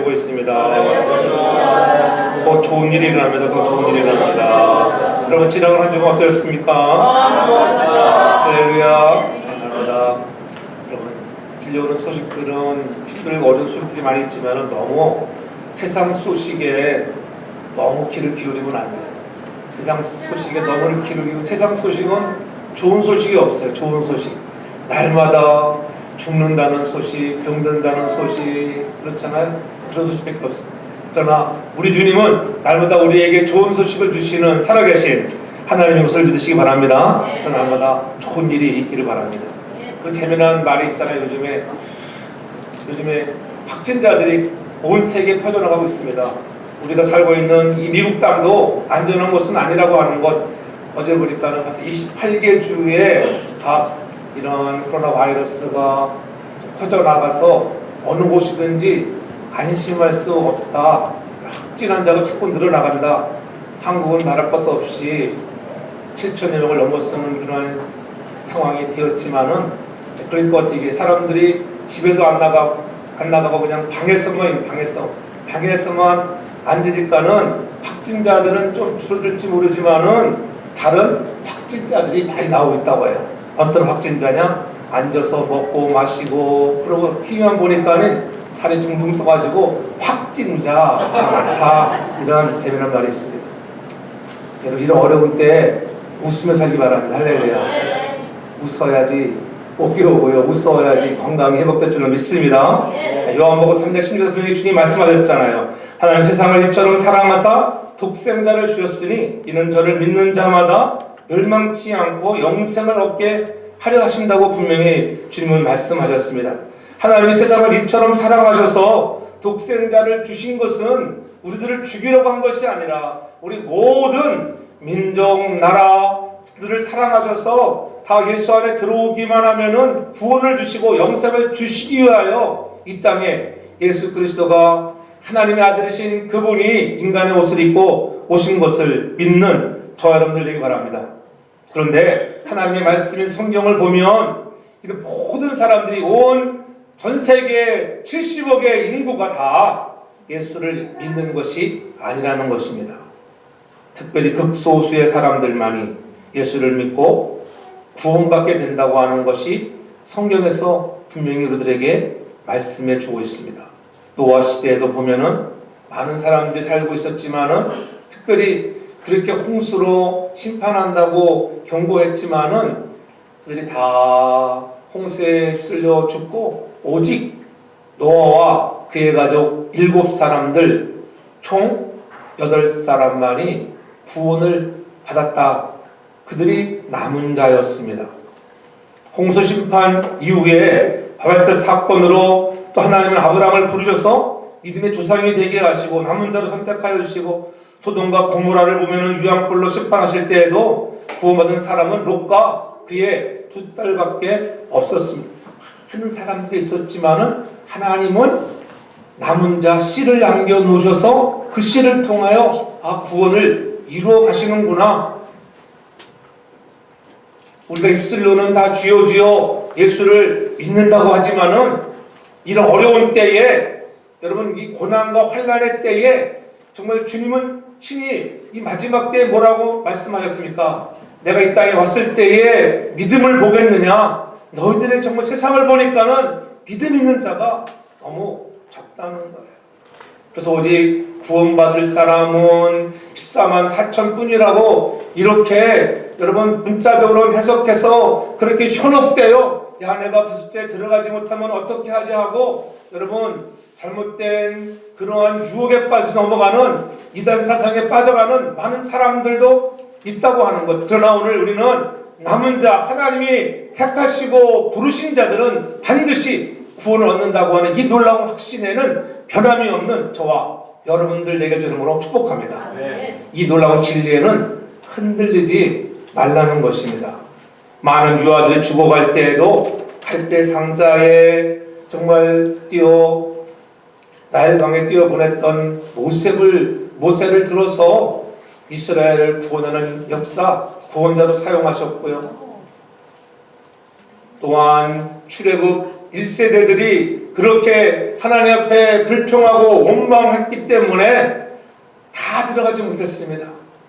되고 있습니다. 더 좋은 일이 일어납니다. 더 좋은 일이 일어납니다. 여러분 지나간 한 주간 어떠셨습니까? 할렐루야. 감사합니다. 여러분 들려오는 소식들은 힘들고 어려운 소식들이 많이 있지만 너무 세상 소식에 너무 귀를 기울이면 안 돼요. 세상 소식에 너무 귀를 기울이고 세상 소식은 좋은 소식이 없어요. 좋은 소식. 날마다 죽는다는 소식, 병든다는 소식 그렇잖아요. 그런 소식밖에 없어요. 그러나 우리 주님은 날마다 우리에게 좋은 소식을 주시는 살아계신 하나님의 것을 믿으시기 바랍니다. 그래서 날마다 좋은 일이 있기를 바랍니다. 그 재미난 말이 있잖아요. 요즘에 확진자들이 온 세계에 퍼져나가고 있습니다. 우리가 살고 있는 이 미국 땅도 안전한 곳은 아니라고 하는 것 어제 보니까는 벌써 28개 주에 각 이런 코로나 바이러스가 퍼져나가서 어느 곳이든지 안심할 수 없다. 확진 환자가 자꾸 늘어나간다. 한국은 말할 것도 없이 7천여 명을 넘어서는 그런 상황이 되었지만은 그러니까 어떻게 사람들이 집에도 안 나가고 그냥 방에서만 앉으니까는 확진자들은 좀 줄어들지 모르지만은 다른 확진자들이 많이 나오고 있다고 해요. 어떤 확진자냐? 앉아서 먹고 마시고 그러고 TV만 보니까는 살이 둥둥 떠가지고 확진자가 많다. 이런 재미난 말이 있습니다. 여러분 이런 어려운 때 웃으며 살기 바랍니다. 할렐루야. 웃어야지 복이 오고요. 웃어야지 건강이 회복될 줄로 믿습니다. 요한복음 3장 16절 분명히 주님이 말씀하셨잖아요. 하나님 세상을 이처럼 사랑하사 독생자를 주셨으니 이는 저를 믿는 자마다 멸망치 않고 영생을 얻게 하려 하신다고 분명히 주님은 말씀하셨습니다. 하나님이 세상을 이처럼 사랑하셔서 독생자를 주신 것은 우리들을 죽이려고 한 것이 아니라 우리 모든 민족, 나라들을 사랑하셔서 다 예수 안에 들어오기만 하면은 구원을 주시고 영생을 주시기 위하여 이 땅에 예수 그리스도가 하나님의 아들이신 그분이 인간의 옷을 입고 오신 것을 믿는 저와 여러분들 되기 바랍니다. 그런데 하나님의 말씀인 성경을 보면 이런 모든 사람들이 온 전 세계 70억의 인구가 다 예수를 믿는 것이 아니라는 것입니다. 특별히 극소수의 사람들만이 예수를 믿고 구원받게 된다고 하는 것이 성경에서 분명히 우리들에게 말씀해 주고 있습니다. 노아 시대에도 보면은 많은 사람들이 살고 있었지만은 특별히 그렇게 홍수로 심판한다고 경고했지만은 그들이 다 홍수에 휩쓸려 죽고 오직 노아와 그의 가족 7사람들 총 8사람만이 구원을 받았다. 그들이 남은 자였습니다. 홍수 심판 이후에 바벨탑 사건으로 또 하나님은 아브라함을 부르셔서 믿음의 조상이 되게 하시고 남은 자로 선택하여 주시고 소돔과 고모라를 보면은 유황불로 심판하실 때에도 구원받은 사람은 롯과 그의 2딸밖에 없었습니다. 많은 사람들이 있었지만은 하나님은 남은 자 씨를 남겨 놓으셔서 그 씨를 통하여 구원을 이루어 가시는구나. 우리가 입술로는 다 주여 주여 예수를 믿는다고 하지만은 이런 어려운 때에 여러분 이 고난과 환난의 때에 정말 주님은 친히 이 마지막 때에 뭐라고 말씀하셨습니까? 내가 이 땅에 왔을 때에 믿음을 보겠느냐? 너희들의 정말 세상을 보니까는 믿음 있는 자가 너무 적다는 거예요. 그래서 오직 구원받을 사람은 14만 4천 뿐이라고 이렇게 여러분 문자적으로 해석해서 그렇게 현혹되어 야 내가 부숫에 들어가지 못하면 어떻게 하지 하고 여러분 잘못된 그러한 유혹에 빠져 넘어가는 이단 사상에 빠져가는 많은 사람들도 있다고 하는 것. 그러나 오늘 우리는 남은 자 하나님이 택하시고 부르신 자들은 반드시 구원을 얻는다고 하는 이 놀라운 확신에는 변함이 없는 저와 여러분들 되게 주름으로 축복합니다. 이 놀라운 진리에는 흔들리지 말라는 것입니다. 많은 유아들이 죽어갈 때에도 갈대 상자에 정말 나일강에 뛰어보냈던 모세를 들어서 이스라엘을 구원하는 역사 구원자로 사용하셨고요. 또한 출애굽 1세대들이 그렇게 하나님 앞에 불평하고 원망했기 때문에 다 들어가지 못했습니다.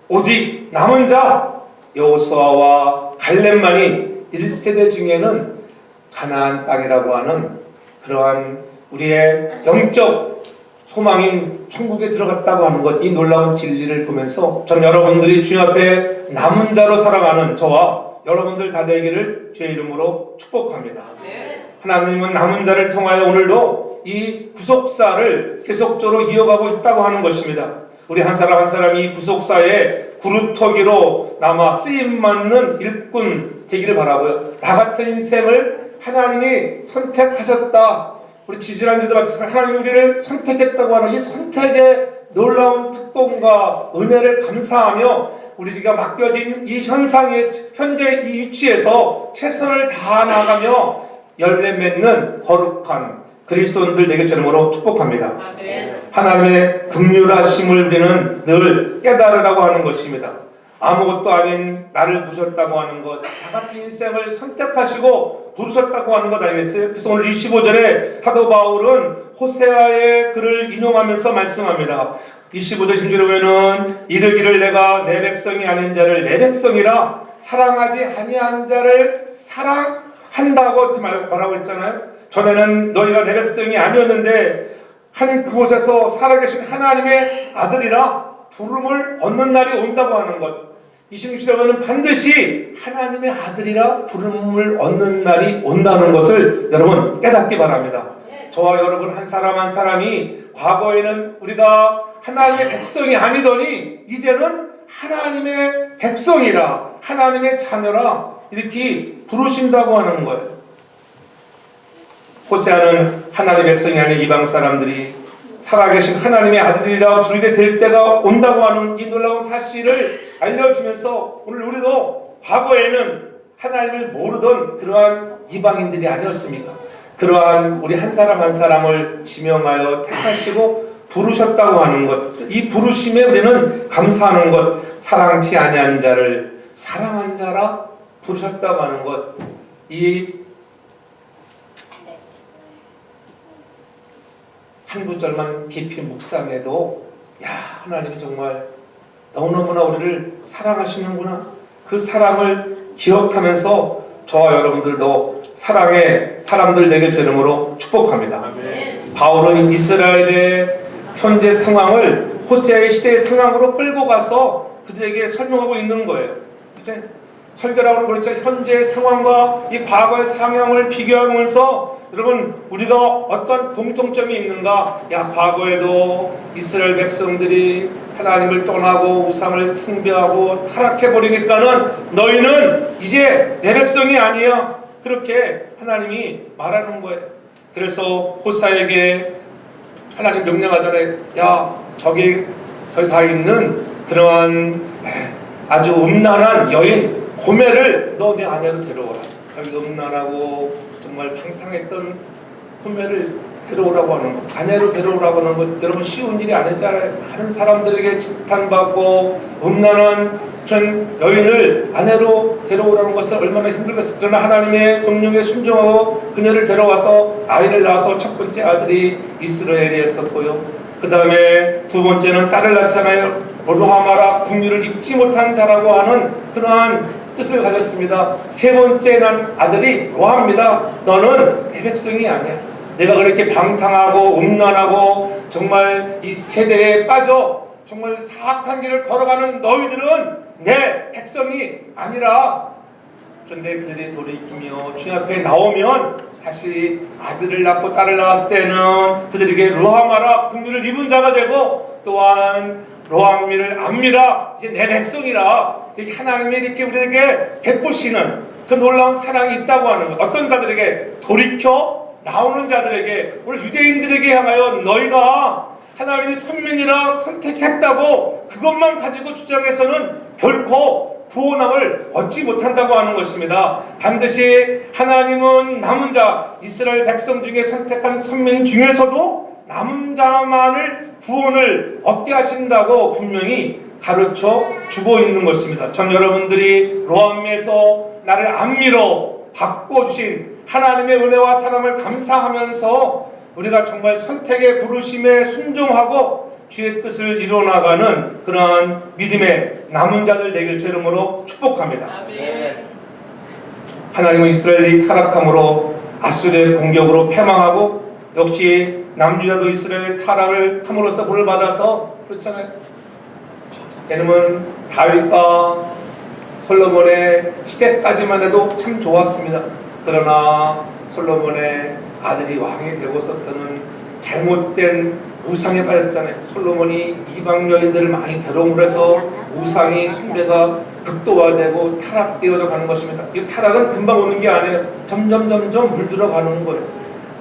오직 남은 자 여호수아와 갈렙만이 1세대 중에는 가나안 땅이라고 하는 그러한 우리의 영적 소망인 천국에 들어갔다고 하는 것, 이 놀라운 진리를 보면서 전 여러분들이 주님 앞에 남은 자로 살아가는 저와 여러분들 다 되기를 주의 이름으로 축복합니다. 하나님은 남은 자를 통하여 오늘도 이 구속사를 계속적으로 이어가고 있다고 하는 것입니다. 우리 한 사람 한 사람이 구속사의 구루터기로 남아 쓰임맞는 일꾼 되기를 바라고요. 나 같은 인생을 하나님이 선택하셨다. 우리 지지난주도 말씀드렸지만 하나님이 우리를 선택했다고 하는 이 선택의 놀라운 특권과 은혜를 감사하며 우리가 맡겨진 이 현상에 현재 이 위치에서 최선을 다하나가며 열매 맺는 거룩한 그리스도인들 되게 주님으로 축복합니다. 하나님의 긍휼하심을 우리는 늘 깨달으라고 하는 것입니다. 아무것도 아닌 나를 부르셨다고 하는 것, 다 같은 인생을 선택하시고 부르셨다고 하는 것 아니겠어요? 그래서 오늘 25절에 사도 바울은 호세아의 글을 인용하면서 말씀합니다. 25절 10절에 보면은 이르기를 내가 내 백성이 아닌 자를 내 백성이라 사랑하지 아니한 자를 사랑한다고 이렇게 말하고 있잖아요. 전에는 너희가 내 백성이 아니었는데 한 그곳에서 살아계신 하나님의 아들이라 부름을 얻는 날이 온다고 하는 것. 26절에 보면 반드시 하나님의 아들이라 부름을 얻는 날이 온다는 것을 여러분 깨닫기 바랍니다. 저와 여러분 한 사람 한 사람이 과거에는 우리가 하나님의 백성이 아니더니 이제는 하나님의 백성이라 하나님의 자녀라 이렇게 부르신다고 하는 거예요. 호세아는 하나님의 백성이 아닌 이방 사람들이 살아계신 하나님의 아들이라 부르게 될 때가 온다고 하는 이 놀라운 사실을 알려주면서 오늘 우리도 과거에는 하나님을 모르던 그러한 이방인들이 아니었습니까? 그러한 우리 한 사람 한 사람을 지명하여 택하시고 부르셨다고 하는 것, 이 부르심에 우리는 감사하는 것, 사랑치 아니한 자를 사랑한 자라 부르셨다고 하는 것, 이 한 구절만 깊이 묵상해도 야, 하나님이 정말 너무너무나 우리를 사랑하시는구나. 그 사랑을 기억하면서 저와 여러분들도 사랑의 사람들 되게 되므로 축복합니다. 아멘. 바울은 이스라엘의 현재 상황을 호세아의 시대의 상황으로 끌고 가서 그들에게 설명하고 있는 거예요. 이제 설교라고 그렇죠. 현재 상황과 이 과거의 상황을 비교하면서 여러분 우리가 어떤 공통점이 있는가? 야, 과거에도 이스라엘 백성들이 하나님을 떠나고 우상을 숭배하고 타락해버리니까는 너희는 이제 내 백성이 아니야. 그렇게 하나님이 말하는 거예요. 그래서 호사에게 하나님 명령하잖아요. 야, 저기 다 있는 그러한 아주 음란한 여인 고멜을 너 내 아내로 데려오라. 여기 음란하고 정말 팽탕했던 고멜을 데려오라고 하는 것, 아내로 데려오라고 하는 것, 여러분 쉬운 일이 아니잖아요. 많은 사람들에게 지탄받고 음란한 전 여인을 아내로 데려오라는 것은 얼마나 힘들겠어요. 그러나 하나님의 명령에 순종하고 그녀를 데려와서 아이를 낳아서 첫 번째 아들이 이스라엘이었었고요. 그 다음에 두 번째는 딸을 낳잖아요. 로하마라, 궁유를 입지 못한 자라고 하는 그러한 뜻을 가졌습니다. 세 번째 난 아들이 로하입니다. 너는 내 백성이 아니야. 내가 그렇게 방탕하고 음란하고 정말 이 세대에 빠져 정말 사악한 길을 걸어가는 너희들은 내 백성이 아니라. 그런데 그들이 돌이키며 주님 앞에 나오면 다시 아들을 낳고 딸을 낳았을 때는 그들에게 로하마라, 궁유를 입은 자가 되고 또한 로함미를 압미라, 이제 내 백성이라. 하나님이 이렇게 우리에게 베푸시는 그 놀라운 사랑이 있다고 하는 것. 어떤 자들에게? 돌이켜 나오는 자들에게, 우리 유대인들에게 향하여 너희가 하나님이 선민이라 선택했다고 그것만 가지고 주장해서는 결코 구원함을 얻지 못한다고 하는 것입니다. 반드시 하나님은 남은 자, 이스라엘 백성 중에 선택한 선민 중에서도 남은 자만을 구원을 얻게 하신다고 분명히 가르쳐 주고 있는 것입니다. 전 여러분들이 로함미에서 나를 암미로 바꿔주신 하나님의 은혜와 사랑을 감사하면서 우리가 정말 선택의 부르심에 순종하고 주의 뜻을 이루어나가는 그러한 믿음의 남은 자들 되길 주 이름으로 축복합니다. 하나님은 이스라엘이 타락함으로 아수르의 공격으로 패망하고 역시 남유다도 이스라엘의 타락을 함으로써 벌을 받아서 그렇잖아요. 예는 다윗과 솔로몬의 시대까지만 해도 참 좋았습니다. 그러나 솔로몬의 아들이 왕이 되고서부터는 잘못된 우상에 빠졌잖아요. 솔로몬이 이방 여인들을 많이 데려옴으로 해서 우상이 숭배가 극도화되고 타락되어져 가는 것입니다. 이 타락은 금방 오는 게 아니에요. 점점 물들어 가는 거예요.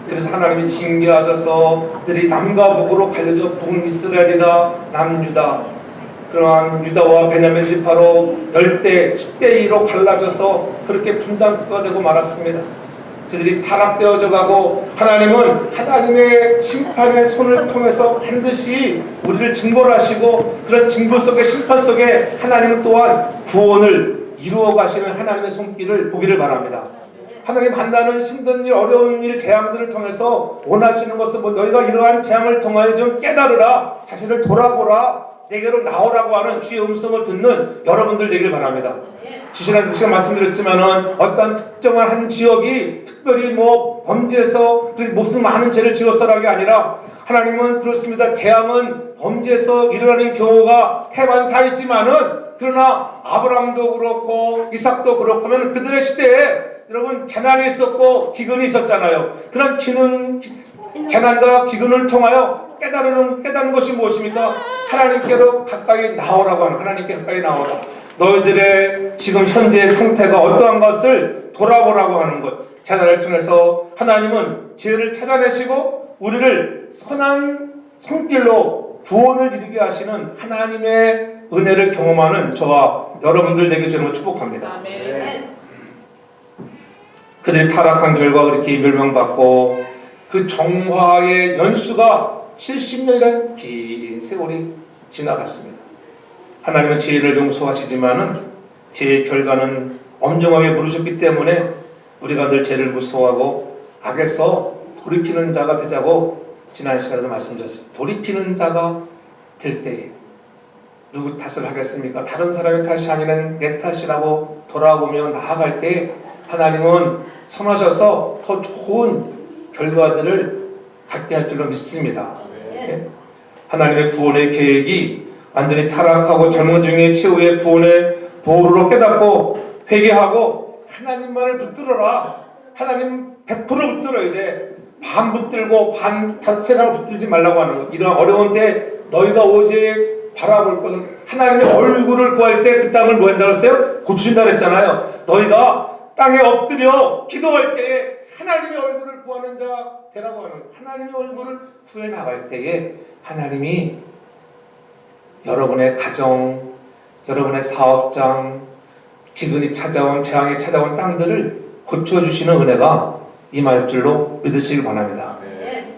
그래서 하나님이 징계하셔서 그들이 남과 북으로 갈려져 북은 이스라엘이다 남유다 그러한 유다와 베냐민 지파로 10대 10대 2로 갈라져서 그렇게 분단국가 되고 말았습니다. 그들이 타락되어져 가고 하나님은 하나님의 심판의 손을 통해서 반드시 우리를 징벌하시고 그런 징벌 속의 심판 속에 하나님은 또한 구원을 이루어 가시는 하나님의 손길을 보기를 바랍니다. 하나님 한다는 힘든 일, 어려운 일, 재앙들을 통해서 원하시는 것은 너희가 이러한 재앙을 통하여 좀 깨달으라, 자신을 돌아보라, 내게로 나오라고 하는 주의 음성을 듣는 여러분들 되길 바랍니다. 지난 시간 말씀드렸지만은 어떤 특정한 한 지역이 특별히 범죄에서 무슨 많은 죄를 지었어라는 게 아니라 하나님은 그렇습니다. 재앙은 범죄에서 일어나는 경우가 태반사이지만은 그러나 아브라함도 그렇고 이삭도 그렇고 하면 그들의 시대에 여러분 재난이 있었고 기근이 있었잖아요. 그런 재난과 기근을 통하여 깨달은 것이 무엇입니까? 하나님께로 가까이 나오라고 하는, 하나님께 가까이 나오라. 너희들의 지금 현재의 상태가 어떠한 것을 돌아보라고 하는 것. 재난을 통해서 하나님은 죄를 찾아내시고 우리를 선한 손길로 구원을 이루게 하시는 하나님의 은혜를 경험하는 저와 여러분들 되게 저는 축복합니다. 아멘. 그들이 타락한 결과 그렇게 멸망받고 그 정화의 연수가 70년이라는 긴 세월이 지나갔습니다. 하나님은 죄를 용서하시지만은 죄의 결과는 엄정하게 물으셨기 때문에 우리가 늘 죄를 무서워하고 악에서 돌이키는 자가 되자고 지난 시간에도 말씀드렸습니다. 돌이키는 자가 될 때에 누구 탓을 하겠습니까? 다른 사람의 탓이 아니라 내 탓이라고 돌아보며 나아갈 때 하나님은 선하셔서 더 좋은 결과들을 갖게 할 줄로 믿습니다. 네? 하나님의 구원의 계획이 완전히 타락하고 젊은 중에 최후의 구원의 보루로 깨닫고 회개하고 하나님만을 붙들어라. 하나님 100% 붙들어야 돼. 반 붙들고 반 세상을 붙들지 말라고 하는 것. 이런 어려운 때 너희가 오직 바라볼 것은 하나님의 얼굴을 구할 때 그 땅을 뭐 한다고 했어요? 고치신다 그랬잖아요. 너희가 땅에 엎드려 기도할 때에 하나님의 얼굴을 구하는 자 되라고 하는 것. 하나님의 얼굴을 구해 나갈 때에 하나님이 여러분의 가정, 여러분의 사업장, 지근이 찾아온 재앙이 찾아온 땅들을 고쳐주시는 은혜가 임할 줄로 믿으시길 바랍니다.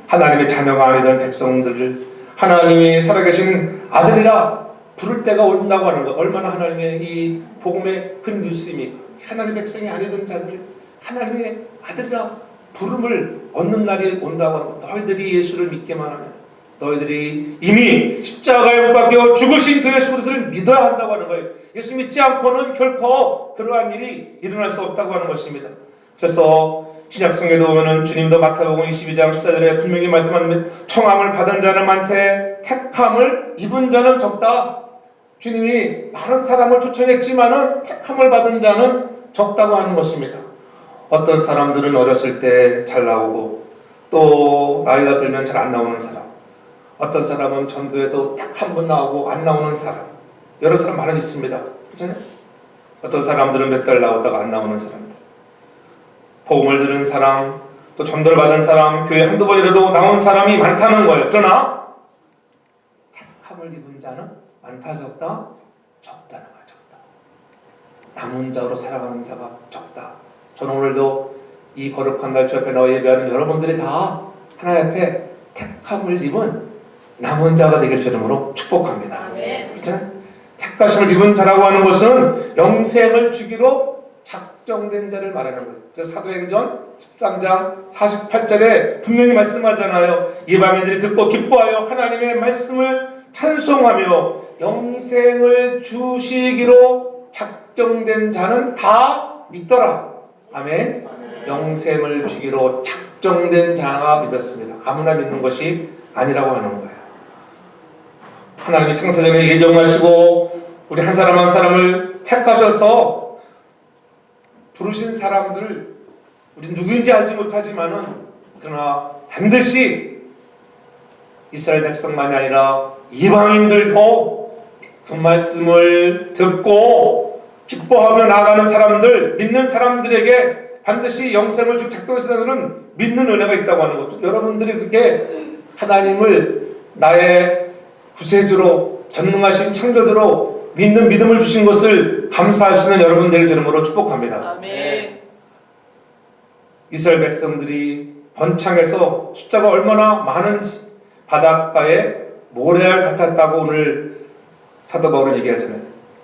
하나님의 자녀가 아니던 백성들을 하나님이 살아계신 아들이라 부를 때가 온다고 하는 것. 얼마나 하나님의 이 복음의 큰 뉴스입니까? 하나님의 백성이 아니던 자들을 하나님의 아들이라 부름을 얻는 날이 온다고 하는 것. 너희들이 예수를 믿기만 하면, 너희들이 이미 십자가에 못 박혀 죽으신 그 예수 그리스도를 믿어야 한다고 하는 거예요. 예수 믿지 않고는 결코 그러한 일이 일어날 수 없다고 하는 것입니다. 그래서 신약성경에 보면은 주님도 마태복음 22장 14절에 분명히 말씀하는데 청함을 받은 자는 많되 택함을 입은 자는 적다. 주님이 많은 사람을 초청했지만은 택함을 받은 자는 적다고 하는 것입니다. 어떤 사람들은 어렸을 때 잘 나오고 또 나이가 들면 잘 안 나오는 사람, 어떤 사람은 전도에도 딱 한 번 나오고 안 나오는 사람, 여러 사람 많이 있습니다. 그렇잖아요? 어떤 사람들은 몇 달 나오다가 안 나오는 사람들, 복음을 들은 사람, 또 전도를 받은 사람, 교회 한두 번이라도 나온 사람이 많다는 거예요. 그러나 택함을 입은 자는 많다 적다? 적다는 거야. 적다. 남은 자로 살아가는 자가 적다. 저는 오늘도 이 거룩한 날 주 앞에 나와 예배하는 여러분들이 다 하나님 앞에 택함을 입은 남은 자가 되길 주 이름으로 축복합니다. 그렇잖아요? 택하심을 입은 자라고 하는 것은 영생을 주기로 작정된 자를 말하는 거예요. 그래서 사도행전 13장 48절에 분명히 말씀하잖아요. 이방인들이 듣고 기뻐하여 하나님의 말씀을 찬송하며 영생을 주시기로 작정된 자는 다 믿더라. 아멘. 영생을 주기로 작정된 자가 믿었습니다. 아무나 믿는 것이 아니라고 하는 거예요. 하나님이 생사전에 예정하시고 우리 한 사람 한 사람을 택하셔서 부르신 사람들, 우리 누구인지 알지 못하지만은 그러나 반드시 이스라엘 백성만이 아니라 이방인들도 그 말씀을 듣고 기뻐하며 나아가는 사람들, 믿는 사람들에게 반드시 영생을 주고 작정하시는 믿는 은혜가 있다고 하는 거죠. 여러분들이 그렇게 하나님을 나의 구세주로, 전능하신 창조주로 믿는 믿음을 주신 것을 감사할 수 있는 여러분들 이름으로 축복합니다. 아멘. 이스라엘 백성들이 번창해서 숫자가 얼마나 많은지 바닷가에 모래알 같았다고 오늘 사도 바울은 얘기하잖아요.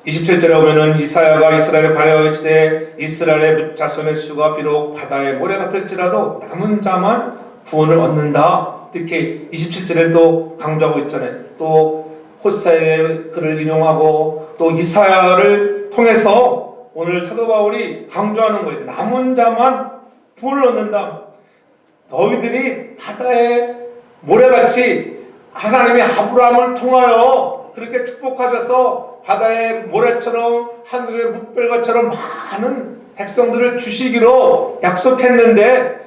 27절에 보면은 이사야가 이스라엘에 관하여 외치되 이스라엘의 자손의 수가 비록 바다의 모래 같을지라도 남은 자만 구원을 얻는다. 이렇게 27절에 또 강조하고 있잖아요. 또 호세아의 글을 인용하고 또 이사야를 통해서 오늘 사도 바울이 강조하는 거예요. 남은 자만 구원을 얻는다. 너희들이 바다의 모래같이 하나님의 아브라함을 통하여 그렇게 축복하셔서 바다의 모래처럼 하늘의 뭇별같처럼 많은 백성들을 주시기로 약속했는데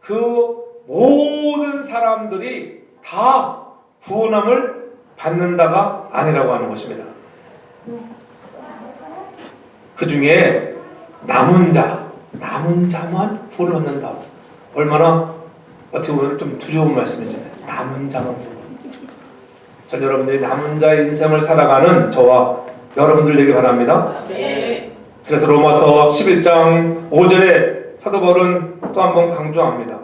그 모든 사람들이 다 구원함을 받는다가 아니라고 하는 것입니다. 그 중에 남은 자만 구원을 얻는다. 얼마나 어떻게 보면 좀 두려운 말씀이잖아요. 남은 자만 구원. 전 여러분들이 남은 자의 인생을 살아가는 저와 여러분들 되길 바랍니다. 네. 그래서 로마서 11장 5절에 사도 바울은 또 한 번 강조합니다.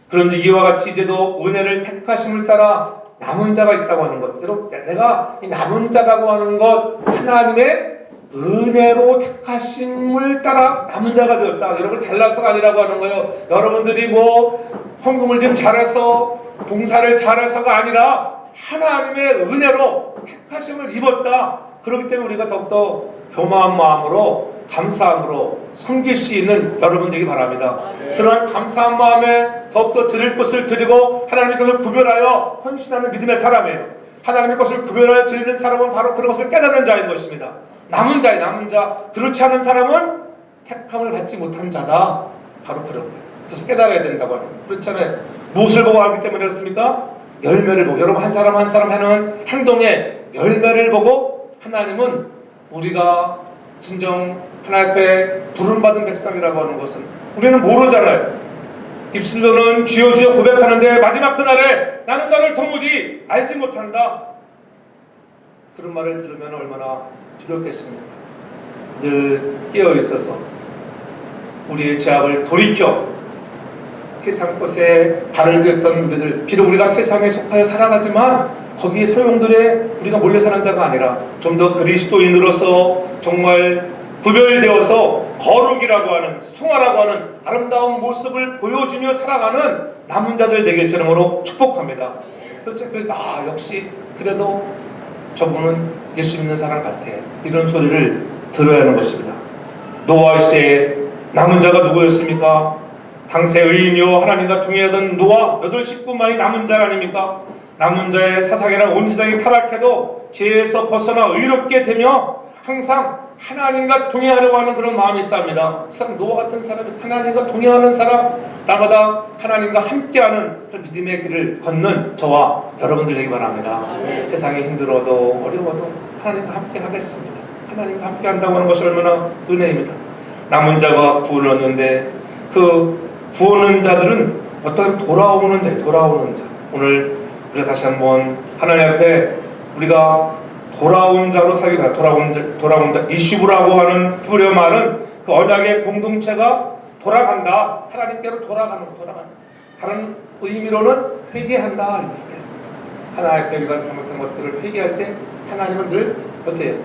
그런지 이와 같이 이제도 은혜를 택하심을 따라 남은 자가 있다고 하는 것. 여러분, 내가 이 남은 자라고 하는 것, 하나님의 은혜로 택하심을 따라 남은 자가 되었다. 여러분 잘나서가 아니라고 하는 거예요. 여러분들이 뭐 헌금을 좀 잘해서 봉사를 잘해서가 아니라 하나님의 은혜로 택하심을 입었다. 그렇기 때문에 우리가 더욱더 교만한 마음으로 감사함으로 섬길 수 있는 여러분 되기 바랍니다. 그러한 감사한 마음에 더욱더 드릴 것을 드리고 하나님의 것을 구별하여 헌신하는 믿음의 사람이에요. 하나님의 것을 구별하여 드리는 사람은 바로 그런 것을 깨닫는 자인 것입니다. 남은 자. 그렇지 않은 사람은 택함을 받지 못한 자다. 바로 그런 거예요. 그래서 깨달아야 된다고 하는 거예요. 그렇잖아요. 무엇을 보고 알기 때문에 그렇습니까? 열매를 보고. 여러분 한 사람 한 사람 하는 행동의 열매를 보고 하나님은 우리가 진정 하나님 앞에 부름받은 백성이라고 하는 것은 우리는 모르잖아요. 입술로는 주여 주여 고백하는데 마지막 그날에 나는 너를 도무지 알지 못한다. 그런 말을 들으면 얼마나 두렵겠습니까? 늘 깨어있어서 우리의 죄악을 돌이켜 세상 것에 발을 들였던 우리들, 비록 우리가 세상에 속하여 살아가지만 거기에 소용돌에 우리가 몰려 사는 자가 아니라 좀 더 그리스도인으로서 정말 구별되어서 거룩이라고 하는, 성화라고 하는 아름다운 모습을 보여주며 살아가는 남은 자들 되길 주님으로 축복합니다. 그렇죠? 역시 그래도 저분은 예수 믿는 사람 같아. 이런 소리를 들어야 하는 것입니다. 노아 시대에 남은 자가 누구였습니까? 당세 의인이요 하나님과 통일하던 노아 8식구만이 남은 자가 아닙니까? 남은 자의 사상이란 온 세상이 타락해도 죄에서 벗어나 의롭게 되며 항상 하나님과 동행하려고 하는 그런 마음이 있습니다. 항상 노아 같은 사람이 하나님과 동행하는 사람, 날마다 하나님과 함께하는 그런 믿음의 길을 걷는 저와 여러분들 되기 바랍니다. 세상이 힘들어도 어려워도 하나님과 함께 하겠습니다. 하나님과 함께 한다고 하는 것이 얼마나 은혜입니다. 남은 자가 구원을 얻는데 그 구원은 자들은 어떤 돌아오는 자. 오늘 우리가 다시 한번 하나님 앞에 우리가 돌아온 자로 살기 바랍니다. 돌아온 자. 이슈브라고 하는 히브리어 말은 그 언약의 공동체가 돌아간다. 하나님께로 돌아가는. 다른 의미로는 회개한다. 하나님 앞에 우리가 잘못한 것들을 회개할 때 하나님은 늘 어때요?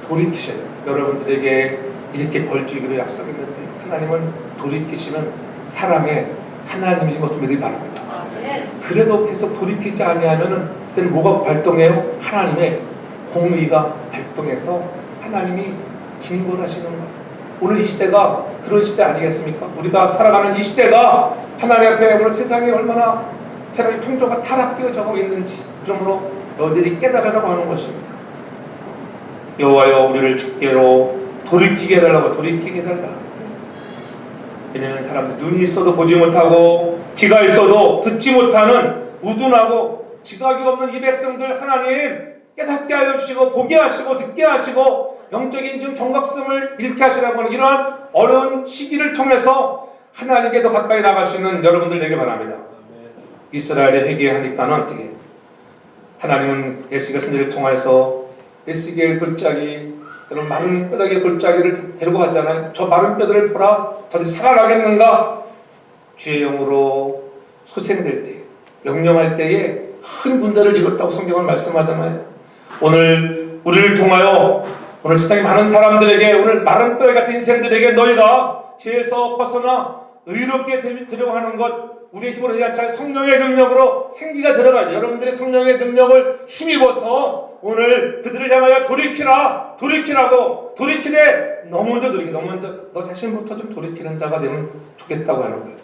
돌이키셔요. 여러분들에게 이렇게 벌주기로 약속했는데 하나님은 돌이키시는 사랑의 하나님이신 것을 믿으기 바랍니다. 그래도 계속 돌이키지 아니하면은 그때는 뭐가 발동해요? 하나님의 공의가 발동해서 하나님이 징벌하시는 거예요. 오늘 이 시대가 그런 시대 아니겠습니까? 우리가 살아가는 이 시대가 하나님 앞에 오늘 세상이 얼마나 세상의 풍조가 타락되어져 있는지, 그러므로 너희들이 깨달으라고 하는 것입니다. 여호와여 우리를 주께로 돌이키게 해달라고, 돌이키게 해달라. 왜냐하면 사람들 눈이 있어도 보지 못하고 귀가 있어도 듣지 못하는 우둔하고 지각이 없는 이 백성들 하나님 깨닫게 하여 주시고 보게 하시고 듣게 하시고 영적인 좀 경각심을 잃게 하시라고 하는 이러한 어려운 시기를 통해서 하나님께 더 가까이 나갈 수 있는 여러분들 되길 바랍니다. 이스라엘에 회개하니까는 어떻게 하나님은 에스겔 선지자를 통해서 에스겔 골짜기, 그런 마른 뼈다귀의 골짜기를 데리고 갔잖아요. 저 마른 뼈들을 보라, 더디 살아나겠는가? 주의 영으로 소생될 때, 명령할 때에 큰 군대를 이뤘다고 성경은 말씀하잖아요. 오늘 우리를 통하여 오늘 세상의 많은 사람들에게, 오늘 마른 뼈 같은 인생들에게 너희가 죄에서 벗어나 의롭게 되려고 하는 것, 우리의 힘으로 되지 않지 않은 성령의 능력으로 생기가 들어가죠. 여러분들의 성령의 능력을 힘입어서 오늘 그들을 향하여 돌이키라, 돌이키라고, 돌이키되 너무 먼저 돌이키, 너무 먼저 너 자신부터 좀 돌이키는 자가 되면 좋겠다고 하는 거예요.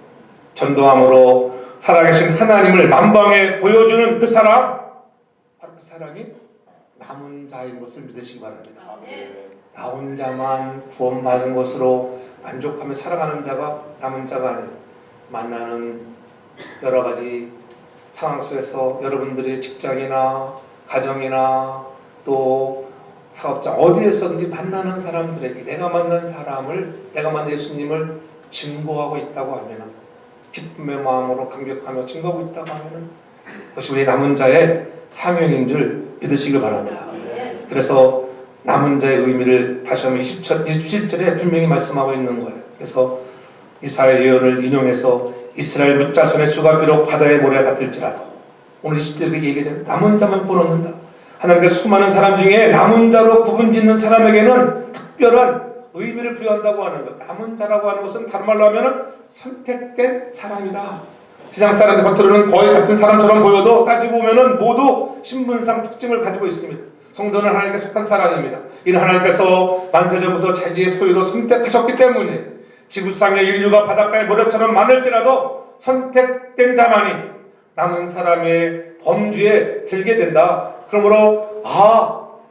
전도함으로 살아계신 하나님을 만방에 보여주는 그 사랑, 바로 그 사랑이 남은 자인 것을 믿으시기 바랍니다. 나 혼자만 구원받은 것으로 만족하며 살아가는 자가 남은 자가 아니에요. 만나는 여러 가지 상황 속에서 여러분들의 직장이나 가정이나 또 사업장 어디에서든지 만나는 사람들에게 내가 만난 사람을, 내가 만난 예수님을 증거하고 있다고 하면, 기쁨의 마음으로 감격하며 증거하고 있다고 하면 그것이 우리 남은 자의 사명인 줄 믿으시길 바랍니다. 그래서 남은 자의 의미를 다시 한번 27절에 분명히 말씀하고 있는 거예요. 그래서 이사야 예언을 인용해서 이스라엘 뭇자손의 수가 비록 바다의 모래 같을지라도, 오늘 20절에 얘기하잖아요. 남은 자만 뽑는다. 하나님께서 수많은 사람 중에 남은 자로 구분짓는 사람에게는 특별한 의미를 부여한다고 하는 것. 남은 자라고 하는 것은 다른 말로 하면 선택된 사람이다. 세상 사람들 겉으로는 거의 같은 사람처럼 보여도 따지고 보면 모두 신분상 특징을 가지고 있습니다. 성도는 하나님께 속한 사람입니다. 이는 하나님께서 만세전부터 자기의 소유로 선택하셨기 때문에 지구상의 인류가 바닷가의 모래처럼 많을지라도 선택된 자만이 남은 사람의 범주에 들게 된다. 그러므로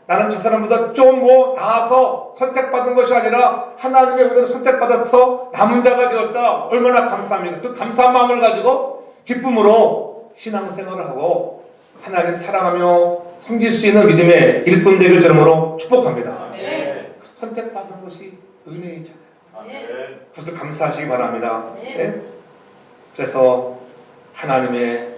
나는 저 사람보다 좀 나아서 선택받은 것이 아니라 하나님의 은혜로 선택받아서 남은 자가 되었다. 얼마나 감사합니까? 그 감사한 마음을 가지고 기쁨으로 신앙생활을 하고 하나님 사랑하며 섬길 수 있는 믿음의 일꾼 되길 저러므로 축복합니다. 선택받은 것이 은혜이잖아요. 그것을 감사하시기 바랍니다. 그래서 하나님의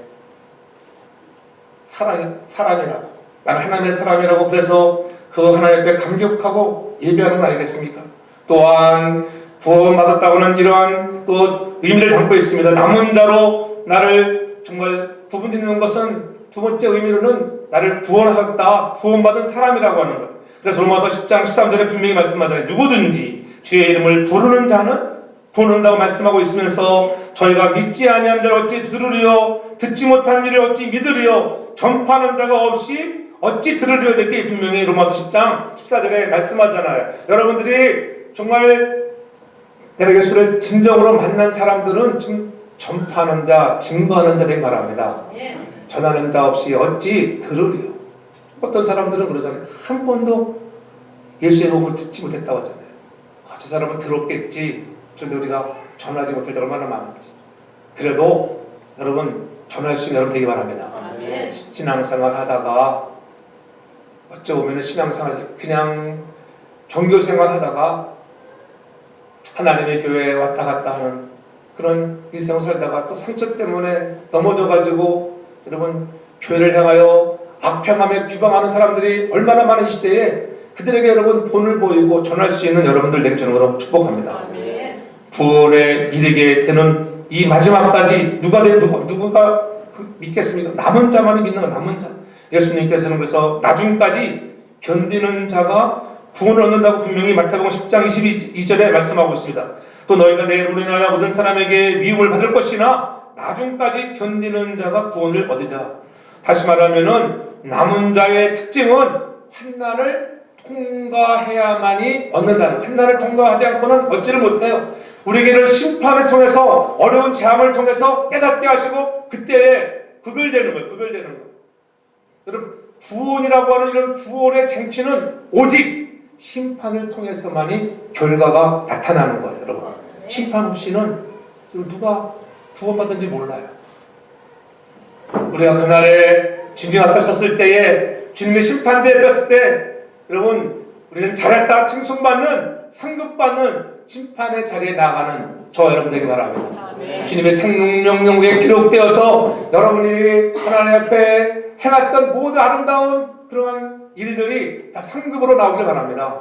사람이라고, 나는 하나님의 사람이라고, 그래서 그 하나님 앞에 감격하고 예배하는 거 아니겠습니까? 또한 구원받았다고는 이러한 또 의미를 담고 있습니다. 남은 자로 나를 정말 구분짓는 것은 두 번째 의미로는 나를 구원하셨다, 구원받은 사람이라고 하는 것. 그래서 로마서 10장 13절에 분명히 말씀하잖아요. 누구든지 주의 이름을 부르는 자는 구원한다고 말씀하고 있으면서 저희가 믿지 아니한 자를 어찌 들으리요, 듣지 못한 일을 어찌 믿으리요, 전파하는 자가 없이 어찌 들으리요, 이렇게 분명히 로마서 10장 14절에 말씀하잖아요. 여러분들이 정말 내가 예수를 진정으로 만난 사람들은 지금 전파하는 자, 증거하는 자 되기 바랍니다. 전하는 자 없이 어찌 들으리요. 어떤 사람들은 그러잖아요. 한 번도 예수의 복음을 듣지 못했다고 하잖아요. 저 사람은 들었겠지. 그런데 우리가 전하지 못할 때 얼마나 많은지. 그래도 여러분 전할 수 있는 여러분 되기 바랍니다. 신앙생활 하다가 어쩌 보면 신앙생활 그냥 종교생활 하다가 하나님의 교회에 왔다 갔다 하는 그런 인생을 살다가 또 상처 때문에 넘어져가지고 여러분 교회를 향하여 악평하며 비방하는 사람들이 얼마나 많은 이 시대에 그들에게 여러분 본을 보이고 전할 수 있는 여러분들 되길 저는 축복합니다. 구원에 이르게 되는 이 마지막까지 누가 믿겠습니까? 남은 자만이 믿는 건 남은 자. 예수님께서는 그래서 나중까지 견디는 자가 구원을 얻는다고 분명히 마태복음 10장 22절에 말씀하고 있습니다. 또 너희가 내 이름으로 인하여 모든 사람에게 미움을 받을 것이나 나중까지 견디는 자가 구원을 얻으리라. 다시 말하면은 남은 자의 특징은 환난을 통과해야만이 얻는다는, 환난을 통과하지 않고는 얻지를 못해요. 우리에게는 심판을 통해서, 어려운 재앙을 통해서 깨닫게 하시고 그때에 구별되는 거예요. 구별되는 거. 여러분, 구원이라고 하는 이런 구원의 쟁취는 오직 심판을 통해서만이 결과가 나타나는 거예요. 여러분, 심판 없이는 누가 구원받은지 몰라요. 우리가 그날에 주님 앞에 섰을 때에, 주님의 심판대에 섰을 때, 여러분, 우리는 잘했다 칭송받는, 상급받는 심판의 자리에 나가는 저와 여러분 되기 바랍니다. 주님의 생명명령에 기록되어서 여러분이 하나님 앞에 행했던 모든 아름다운 그러한 일들이 다 상급으로 나오길 바랍니다.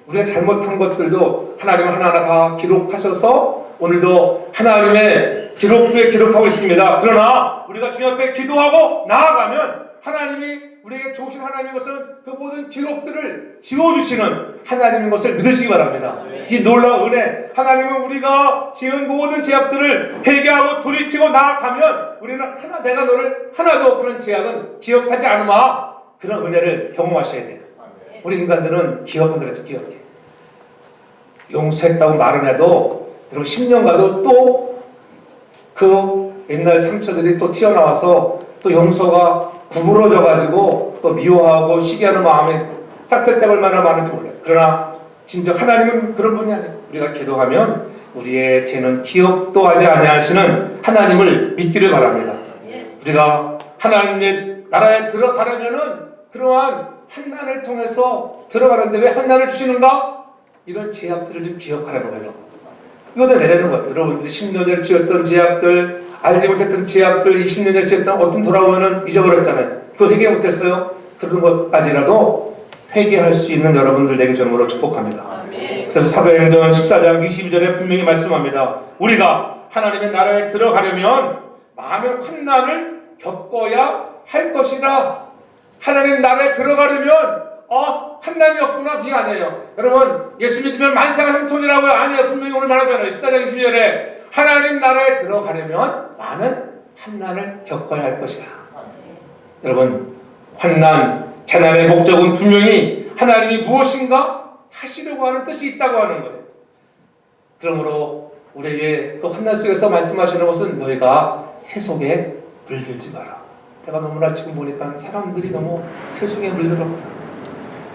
우리가 잘못한 것들도 하나님은 하나하나 다 기록하셔서 오늘도 하나님의 기록부에 기록하고 있습니다. 그러나 우리가 주님 앞에 기도하고 나아가면 하나님이 우리에게 좋으신 하나님의 것은 그 모든 기록들을 지워주시는 하나님의 것을 믿으시기 바랍니다. 이 놀라운 은혜, 하나님은 우리가 지은 모든 죄악들을 회개하고 돌이키고 나아가면 우리는 내가 너를 하나도 그런 죄악은 기억하지 않으마, 그런 은혜를 경험하셔야 돼요. 우리 인간들은 기억한다 그랬죠. 기억해. 용서했다고 말은 해도 여러분 10년 가도 또 그 옛날 상처들이 또 튀어나와서 또 용서가 구부러져 가지고 또 미워하고 시기하는 마음이 싹쓸 때가 얼마나 많은지 몰라요. 그러나 진정 하나님은 그런 분이 아니에요. 우리가 기도하면 우리의 죄는 기억도 하지 아니하시는 하나님을 믿기를 바랍니다. 우리가 하나님의 나라에 들어가려면은 그러한 환난을 통해서 들어가는데 왜 환난을 주시는가? 이런 죄악들을 좀 기억하라는 거예요. 이거도 내려는 거예요. 여러분들이 10년 전에 지었던 죄악들, 알지 못했던 죄악들, 20년 전에 지었던 어떤 돌아오면은 잊어버렸잖아요. 그거 회개 못했어요? 그런 것까지라도 회개할 수 있는 여러분들 되기 전으로 축복합니다. 그래서 사도행전 14장 22절에 분명히 말씀합니다. 우리가 하나님의 나라에 들어가려면 많은 환난을 겪어야 할 것이라. 하나님 나라에 들어가려면 환난이 없구나, 그게 아니에요. 여러분, 예수 믿으면 만사가 형통이라고요? 아니에요. 분명히 오늘 말하잖아요. 14장 22절에 하나님 나라에 들어가려면 많은 환난을 겪어야 할 것이라. 여러분, 환난, 재난의 목적은 분명히 하나님이 무엇인가 하시려고 하는 뜻이 있다고 하는 거예요. 그러므로 우리에게 그 환난 속에서 말씀하시는 것은 너희가 세속에 물들지 마라. 내가 너무나 지금 보니까 사람들이 너무 세속에 물들었구나.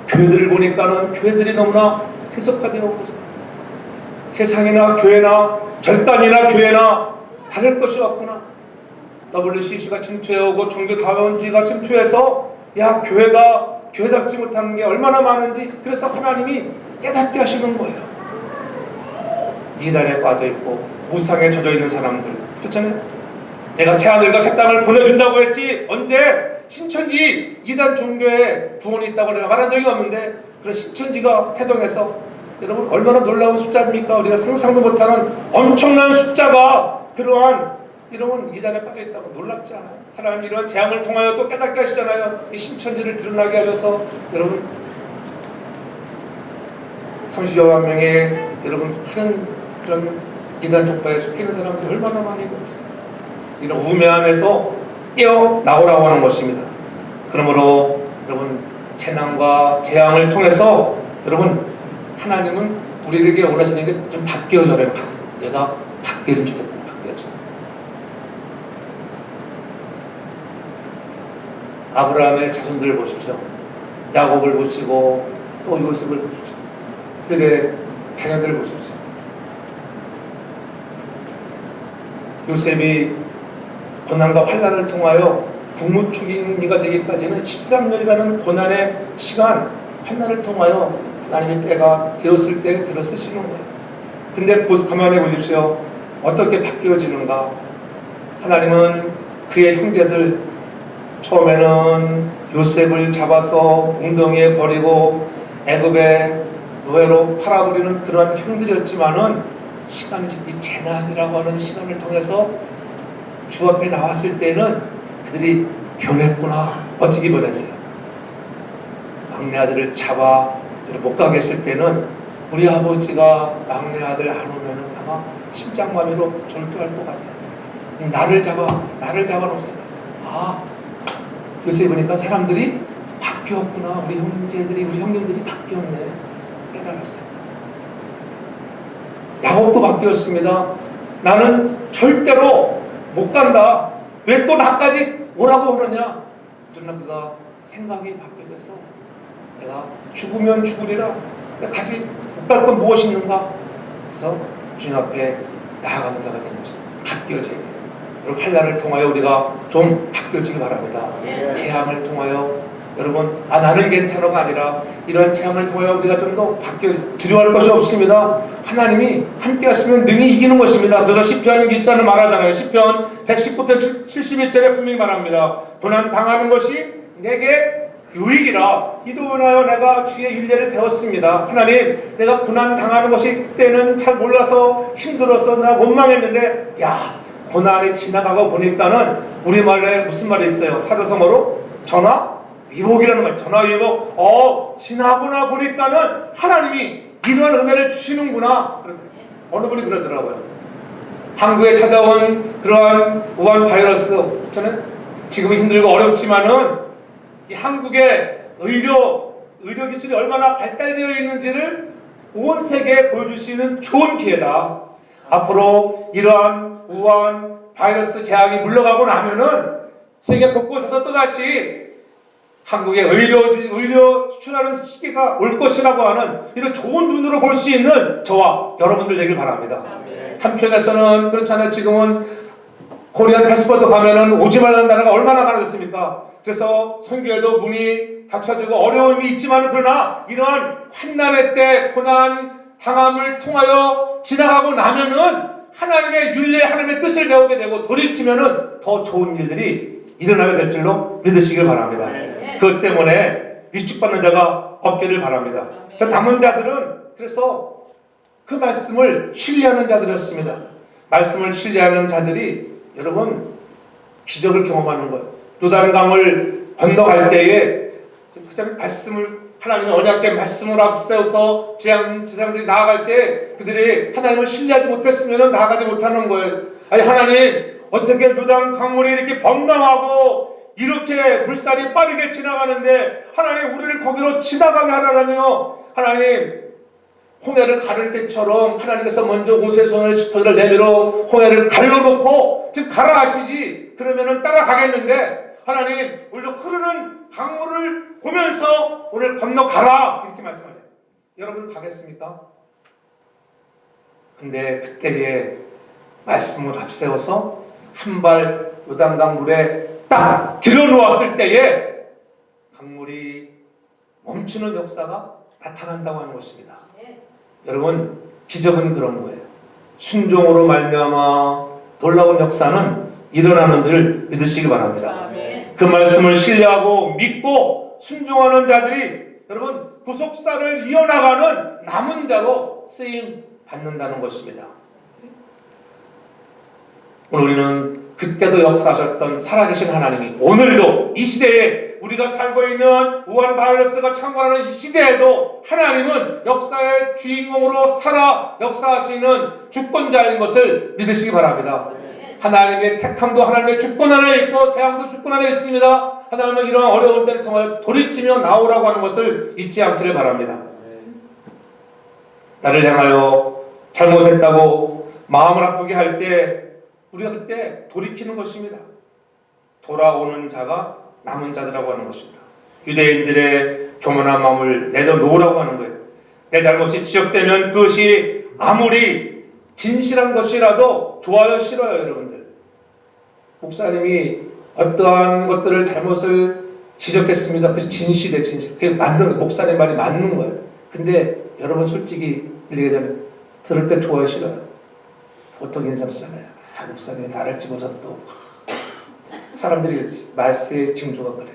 교회들을 보니까는 교회들이 너무나 세속화되어 있어요. 세상이나 교회나 절단이나 교회나 다를 것이 없구나. WCC가 침투해오고 종교다원지가 침투해서 야, 교회가 교회답지 못하는 게 얼마나 많은지, 그래서 하나님이 깨닫게 하시는 거예요. 이단에 빠져있고 우상에 젖어있는 사람들, 그렇잖아요. 내가 새하늘과 새 땅을 보내준다고 했지 언제 신천지 이단 종교에 구원이 있다고 내가 말한 적이 없는데, 그런 신천지가 태동해서 여러분 얼마나 놀라운 숫자입니까? 우리가 상상도 못하는 엄청난 숫자가 그러한 이런 이단에 빠져있다고 놀랍지 않아요? 하나님 이런 재앙을 통하여 또 깨닫게 하시잖아요. 이 신천지를 드러나게 하셔서 여러분 30여만 명의 여러분 큰 그런 이단 족파에 속히는 사람들이 얼마나 많이 있는지, 이런 우매함에서 깨어 나오라고 하는 것입니다. 그러므로 여러분 재난과 재앙을 통해서 여러분 하나님은 우리에게 원하시는 게 좀 바뀌어져요. 내가 바뀌어좀 주겠다. 바뀌어져. 아브라함의 자손들을 보십시오. 야곱을 보시고 또 요셉을 보십시오. 그들의 자녀들을 보십시오. 요셉이 고난과 환난을 통하여 국무총리가 되기까지는 13년이라는 고난의 시간, 환난을 통하여 하나님의 때가 되었을 때 들어 쓰시는 거예요. 근데 가만히 보십시오. 어떻게 바뀌어지는가? 하나님은 그의 형제들, 처음에는 요셉을 잡아서 웅덩이에 버리고 애굽의 노예로 팔아버리는 그러한 형들이었지만은 시간이, 이 재난이라고 하는 시간을 통해서 주 앞에 나왔을 때는 그들이 변했구나. 어떻게 변했어요? 막내 아들을 잡아 못 가겠을 때는 우리 아버지가 막내 아들 안 오면은 아마 심장마비로 절도할 것 같아요. 나를 잡아놓습니다. 아, 요새 보니까 사람들이 바뀌었구나. 우리 형제들이, 우리 형님들이 바뀌었네. 깨달았어요. 야곱도 바뀌었습니다. 나는 절대로 못 간다. 왜 또 나까지 오라고 하느냐? 그러나 그가 생각이 바뀌어서 내가 죽으면 죽으리라. 내가 가지 못 갈 건 무엇이 있는가? 그래서 주님 앞에 나아가는 자가 되는 것입니다. 바뀌어져야 돼요. 여러분, 환난을 통하여 우리가 좀 바뀌어지기 바랍니다. 재앙을 통하여 여러분, 나는 괜찮아가 아니라 이런 재앙을 통하여 우리가 좀 더 바뀌어 두려워할 것이 없습니다. 하나님이 함께 하시면 능히 이기는 것입니다. 그래서 시편 기자는 말하잖아요. 시편 119편 71절에 분명히 말합니다. 고난 당하는 것이 내게 유익이라. 이로 인하여 내가 주의 윤례를 배웠습니다. 하나님, 내가 고난 당하는 것이 그때는 잘 몰라서 힘들어서 내가 원망했는데, 야, 고난이 지나가고 보니까는 우리말에 무슨 말이 있어요? 사자성어로 전화위복이라는 거예요. 전화위복. 지나고나 보니까는 하나님이 이러한 은혜를 주시는구나. 어느 분이 그러더라고요. 한국에 찾아온 그러한 우한 바이러스 있잖아요. 지금은 힘들고 어렵지만은 이 한국의 의료 기술이 얼마나 발달되어 있는지를 온 세계에 보여주시는 좋은 기회다. 앞으로 이러한 우한 바이러스 재앙이 물러가고 나면은 세계 곳곳에서 또다시 한국의 의료 수출하는 시기가 올 것이라고 하는 이런 좋은 눈으로 볼 수 있는 저와 여러분들 되길 바랍니다. 한편에서는 그렇잖아요. 지금은 코리안 패스포트 가면은 오지 말라는 나라가 얼마나 많았습니까? 그래서 선교에도 문이 닫혀지고 어려움이 있지만, 그러나 이러한 환난의 때 고난 당함을 통하여 지나가고 나면은 하나님의 윤례, 하나님의 뜻을 배우게 되고 돌이키면은 더 좋은 일들이 일어나게 될 줄로 믿으시길 바랍니다. 그것 때문에 위축받는 자가 없기를 바랍니다. 남은 자들은 그래서 그 말씀을 신뢰하는 자들이었습니다. 말씀을 신뢰하는 자들이 여러분 기적을 경험하는 거예요. 요단강을 건너갈 때에 말씀을, 하나님의 언약된 말씀을 앞세워서 지상들이 나아갈 때 그들이 하나님을 신뢰하지 못했으면 나아가지 못하는 거예요. 아니, 하나님, 어떻게 요단 강물이 이렇게 범람하고 이렇게 물살이 빠르게 지나가는데 하나님, 우리를 거기로 지나가게 하라니요. 하나님, 홍해를 가를 때처럼 하나님께서 먼저 옷의 손을 지퍼들을 내밀어 홍해를 갈라놓고 지금 가라 하시지. 그러면은 따라가겠는데, 하나님, 우리도 흐르는 강물을 보면서 오늘 건너가라 이렇게 말씀하세요. 여러분 가겠습니까? 근데 그때에 말씀을 앞세워서 한 발 요단강 물에 딱 들여놓았을 때에 강물이 멈추는 역사가 나타난다고 하는 것입니다. 여러분, 기적은 그런 거예요. 순종으로 말미암아 놀라운 역사는 일어나는 줄 믿으시기 바랍니다. 그 말씀을 신뢰하고 믿고 순종하는 자들이 여러분 구속사를 이어나가는 남은 자로 쓰임 받는다는 것입니다. 오늘 우리는 그때도 역사하셨던 살아계신 하나님이 오늘도 이 시대에 우리가 살고 있는 우한 바이러스가 창궐하는 이 시대에도 하나님은 역사의 주인공으로 살아 역사하시는 주권자인 것을 믿으시기 바랍니다. 하나님의 택함도 하나님의 주권 안에 있고 재앙도 주권 안에 있습니다. 하나님은 이러한 어려운 때를 통하여 돌이키며 나오라고 하는 것을 잊지 않기를 바랍니다. 나를 향하여 잘못했다고 마음을 아프게 할 때 우리가 그때 돌이키는 것입니다. 돌아오는 자가 남은 자들이라고 하는 것입니다. 유대인들의 교만한 마음을 내려놓으라고 하는 거예요. 내 잘못이 지적되면 그것이 아무리 진실한 것이라도 좋아요 싫어요. 여러분들, 목사님이 어떠한 것들을 잘못을 지적했습니다. 그것이 진실이에요. 진실. 그게 맞는, 목사님 말이 맞는 거예요. 근데 여러분 솔직히 얘기하자면 들을 때 좋아요 싫어요? 보통 인상 쓰잖아요. 목사님이 나를 찍어서 또 사람들이 말세의 징조가 그래.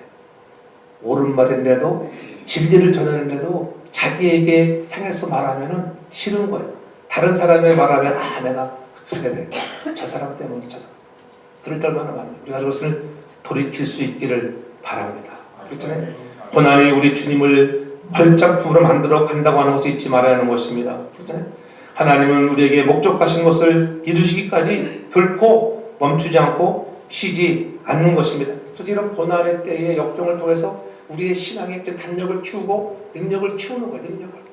옳은 말인데도 진리를 전하는데도 자기에게 향해서 말하면은 싫은 거예요. 다른 사람의 말하면 내가 그래 저 사람 때문에 저 사람 그럴 때 얼마나 많아요. 우리가 그것을 돌이킬 수 있기를 바랍니다. 그렇잖아요. 고난이 우리 주님을 걸작품으로 만들어 간다고 하는 것을 잊지 말아야 하는 것입니다. 그렇잖아요. 하나님은 우리에게 목적하신 것을 이루시기까지 결코 멈추지 않고 쉬지 않는 것입니다. 그래서 이런 고난의 때의 역경을 통해서 우리의 신앙의 담력을 키우고 능력을 키우는 거예요. 능력을.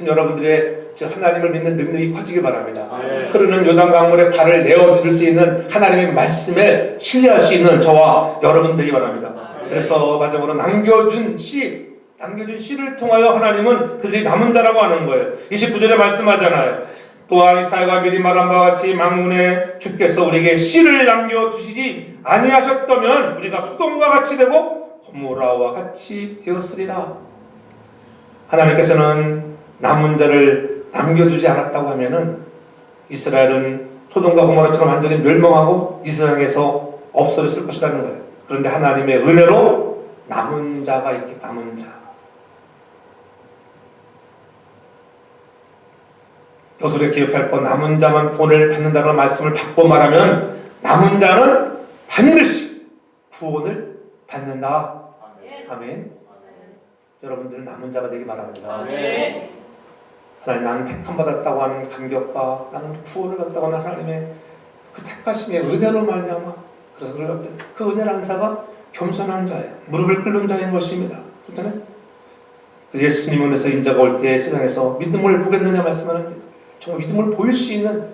여러분들의 하나님을 믿는 능력이 커지기 바랍니다. 흐르는 요단강물에 발을 내어둘 수 있는 하나님의 말씀에 신뢰할 수 있는 저와 여러분 되기 바랍니다. 그래서 마지막으로 남겨준 씨를 통하여 하나님은 그들이 남은 자라고 하는 거예요. 29절에 말씀하잖아요. 또한 이사야가 미리 말한 바와 같이 만군의 주께서 우리에게 씨를 남겨두시지 아니하셨다면 우리가 소돔과 같이 되고 고모라와 같이 되었으리라. 하나님께서는 남은 자를 남겨두지 않았다고 하면은 이스라엘은 소돔과 고모라처럼 완전히 멸망하고 이 세상에서 없어졌을 것이라는 거예요. 그런데 하나님의 은혜로 남은 자가 있게, 남은 자. 요술에 기억할 것, 남은 자만 구원을 받는다는 말씀을 바꿔 말하면 남은 자는 반드시 구원을 받는다. 아멘. 여러분들은 남은 자가 되기 바랍니다. 하나님, 나는 택함 받았다고 하는 감격과 나는 구원을 받았다고 하는 하나님의 그 택하심의 은혜로 말미암아, 그래서 그 은혜라는 자가 겸손한 자예요. 무릎을 꿇는 자인 것입니다. 그렇잖아요. 예수님 은혜서 인자가 올 때 세상에서 믿음을 보겠느냐 말씀하는데 정말 믿음을 보일 수 있는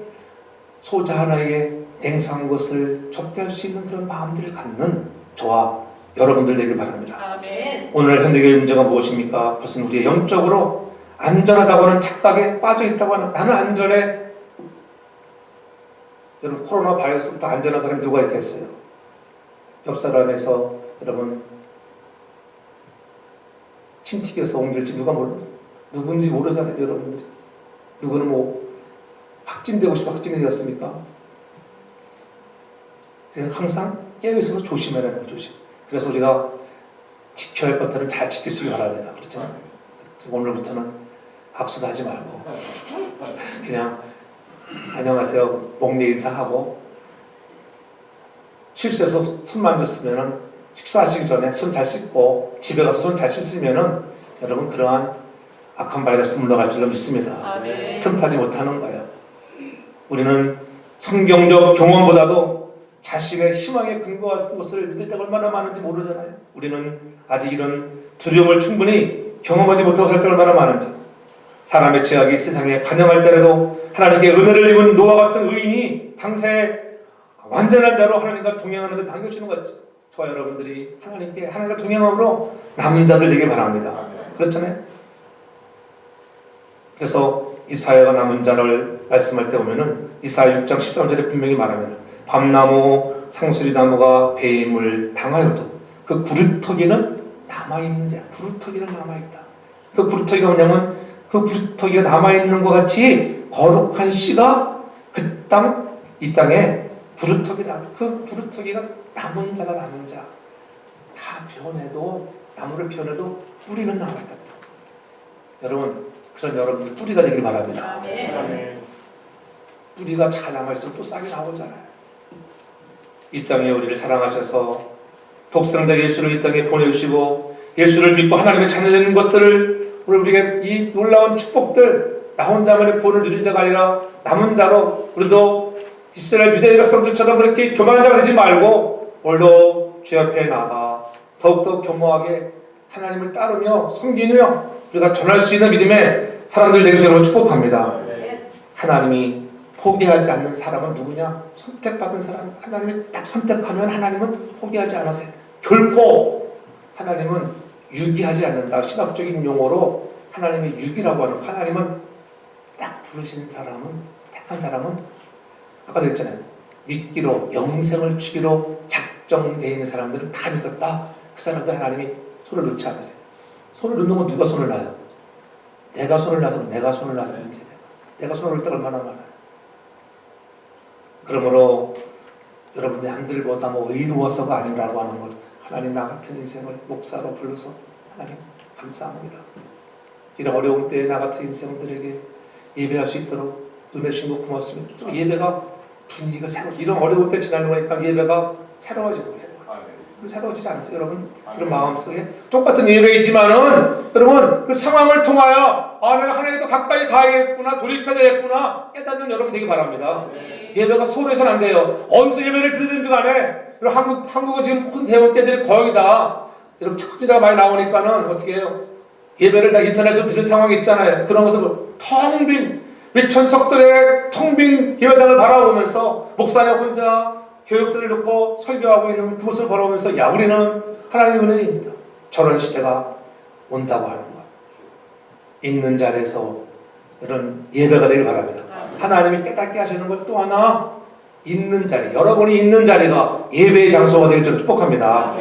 소자 하나에 냉소한 것을 접대할 수 있는 그런 마음들을 갖는 저와 여러분들 되길 바랍니다. 아멘. 오늘 현대교회 문제가 무엇입니까? 그것은 우리의 영적으로 안전하다고 하는 착각에 빠져 있다고 하는, 나는 안전해. 여러분, 코로나 바이러스부터 안전한 사람이 누가 있겠어요? 옆 사람에서 여러분 침 튀겨서 옮길지 누군지 모르잖아요. 여러분들이 누구는 확진되고 싶어 확진이 되었습니까? 그래서 항상 깨어있어서 조심해야 하는 거, 조심. 그래서 우리가 지켜야 할 것들은 잘 지키시기 바랍니다. 그렇죠? 오늘부터는 악수도 하지 말고 그냥 안녕하세요 목례 인사하고, 실수해서 손 만졌으면은 식사하시기 전에 손 잘 씻고 집에 가서 손 잘 씻으면은 여러분 그러한 악한 바이러스 물러갈 줄로 믿습니다. 틈타지 못하는 거예요. 우리는 성경적 경험보다도 자신의 희망의 근거와 것을 믿을 때가 얼마나 많은지 모르잖아요. 우리는 아직 이런 두려움을 충분히 경험하지 못하고 살 때가 얼마나 많은지. 사람의 죄악이 세상에 관영할 때라도 하나님께 은혜를 입은 노아 같은 의인이 당세에 완전한 자로 하나님과 동행하는 데 남겨주는 것 같죠. 저와 여러분들이 하나님과 동행함으로 남은 자들 되길 바랍니다. 그렇잖아요. 그래서 이사야가 남은 자를 말씀할 때 보면은 이사야 6장 13절에 분명히 말합니다. 밤나무 상수리나무가 배임을 당하여도 그 구루터기는 남아있는 자. 구루터기는 남아있다. 그 구루터기가 뭐냐면 그 구루터기가 남아있는 것 같이 거룩한 씨가 이 땅에 구루터기다. 그 구루터기가 남은 자다. 남은 자. 다 변해도, 나무를 변해도 뿌리는 남아있다. 여러분, 그런 여러분들 뿌리가 되길 바랍니다. 아멘. 뿌리가 잘 남아있으면 또 싹이 나오잖아요. 이 땅에 우리를 사랑하셔서 독생자 예수를 이 땅에 보내주시고 예수를 믿고 하나님의 자녀되는 것들을 우리에게 이 놀라운 축복들, 나 혼자만의 구원을 누린 자가 아니라 남은 자로 우리도 이스라엘 유대 백성들처럼 그렇게 교만한 자가 되지 말고 오늘도 주 앞에 나가 더욱더 겸허하게 하나님을 따르며 섬기며 우리가 전할 수 있는 믿음의 사람들 되길 저는 축복합니다. 하나님이 포기하지 않는 사람은 누구냐? 선택받은 사람. 하나님이 딱 선택하면 하나님은 포기하지 않으세요. 결코 하나님은 유기하지 않는다. 신학적인 용어로 하나님의 유기라고 하는, 하나님은 딱 부르신 사람은, 택한 사람은 아까도 했잖아요. 믿기로, 영생을 주기로 작정되어 있는 사람들은 다 믿었다. 그 사람들 하나님이 손을 놓지 않으세요. 손을 놓는 건 누가 손을 놔요? 내가 손을 놔서 문제예요. 내가 손을 놓을 때가 얼마나 많아요. 그러므로 여러분들 남들보다 의로워서가 아니라고 하는 것, 하나님 나 같은 인생을 목사로 불러서 하나님 감사합니다. 이런 어려운 때에 나 같은 인생들에게 예배할 수 있도록 은혜 주신 것 고맙습니다. 좀 예배가 분위기가 새로, 이런 어려운 때 지나는 거니까 예배가 새로워지고 찾아오지 않았어요, 여러분? 그런 마음속에 똑같은 예배이지만은 여러분 그 상황을 통하여 내가 하나님께 더 가까이 가야겠구나, 돌이켜야 되겠구나 깨닫는 여러분 되기 바랍니다. 예배가 서로 해서는 안 돼요. 어디서 예배를 드리든지 간에 한국은 지금 대형교회들이 거의 다 여러분 착진자가 많이 나오니까는 어떻게 해요? 예배를 다 인터넷으로 드릴 상황이 있잖아요. 그런 것을 텅 빈 윗천석들의 텅 빈 예배당을 바라보면서 목사님 혼자 교육들을 놓고 설교하고 있는 그 모습을 바라보면서 야, 우리는 하나님의 은혜입니다. 저런 시대가 온다고 하는 것. 있는 자리에서 이런 예배가 되길 바랍니다. 하나님이 깨닫게 하시는 것 또 하나, 있는 자리, 여러분이 있는 자리가 예배의 장소가 되길 저는 축복합니다.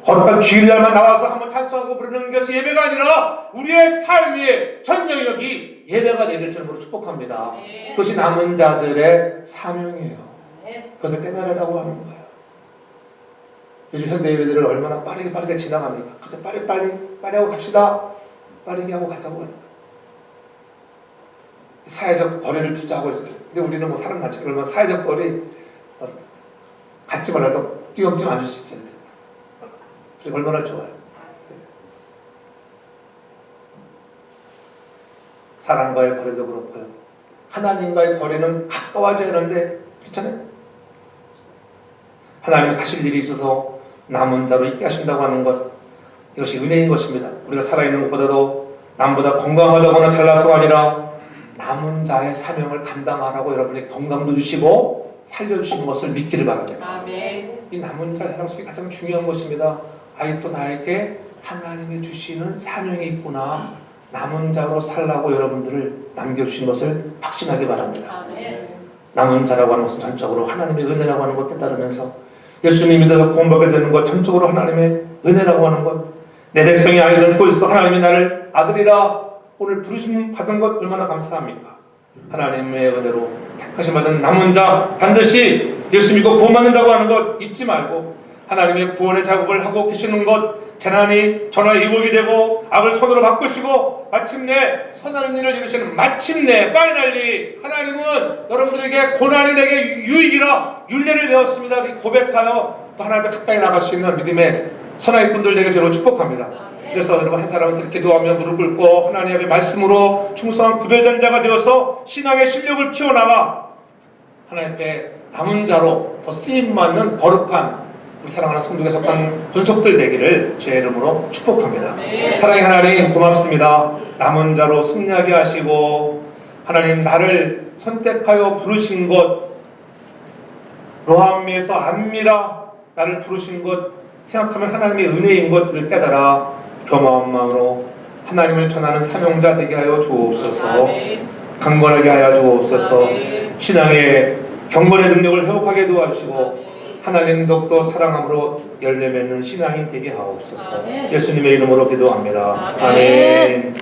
거룩한 주일날만 나와서 한번 찬송하고 부르는 것이 예배가 아니라 우리의 삶의 전 영역이 예배가 되길 저는 축복합니다. 그것이 남은 자들의 사명이에요. 그것을 깨달으라고 하는 거예요. 요즘 현대 예배들을 얼마나 빠르게 지나갑니까? 그저 빨리 하고 갑시다. 빠르게 하고 가자고 하는 거예요. 사회적 거리를 두자고 해서 근데 우리는 뭐 사람 많지 그러면 사회적 거리 갖지 말라도 띄엄띄엄 앉을 수 있잖아요. 얼마나 좋아요. 사람과의 거리도 그렇고요. 하나님과의 거리는 가까워져야 하는데 그렇잖아요. 하나님이 하실 일이 있어서 남은 자로 있게 하신다고 하는 것, 이것이 은혜인 것입니다. 우리가 살아있는 것보다도 남보다 건강하다거나 잘나서가 아니라 남은 자의 사명을 감당하라고 여러분에게 건강도 주시고 살려주시는 것을 믿기를 바랍니다. 아멘. 이 남은 자 세상 속에 가장 중요한 것입니다. 또 나에게 하나님이 주시는 사명이 있구나. 남은 자로 살라고 여러분들을 남겨주신 것을 확신하기 바랍니다. 아멘. 남은 자라고 하는 것은 전적으로 하나님의 은혜라고 하는 것 깨달으면서 예수님 믿어서 구원받게 되는 것 전적으로 하나님의 은혜라고 하는 것, 내 백성이 아이들 보여서 하나님이 나를 아들이라 오늘 부르심 받은 것 얼마나 감사합니까? 하나님의 은혜로 택하심 받은 남은 자 반드시 예수 믿고 구원받는다고 하는 것 잊지 말고 하나님의 구원의 작업을 하고 계시는 것, 재난이 전화의 이복이 되고 악을 손으로 바꾸시고 마침내 선한 일을 이루시는 마침내 파이널리 하나님은 여러분들에게 고난이 내게 유익이라 율례를 배웠습니다. 고백하여 또 하나님께 가까이 나갈 수 있는 믿음의 선한 분들 되게 저로 축복합니다. 그래서 여러분 한 사람은 기도하며 무릎 꿇고 하나님 앞에 말씀으로 충성한 구별된 자가 되어서 신앙의 실력을 키워나가 하나님 앞에 남은 자로 더 쓰임받는 거룩한 우리 사랑하는 성도에 속한 권속들 되기를 제 이름으로 축복합니다. 사랑의 하나님 고맙습니다. 남은 자로 승리하게 하시고 하나님 나를 선택하여 부르신 것 로함미에서 안미라 나를 부르신 것 생각하면 하나님의 은혜인 것을 깨달아 겸허한 마음으로 하나님을 전하는 사명자 되게 하여 주옵소서. 강건하게 하여 주옵소서. 신앙의 경건의 능력을 회복하게 도와주시고 하나님 덕도 사랑함으로 열매 맺는 신앙인 되게 하옵소서. 예수님의 이름으로 기도합니다. 아멘.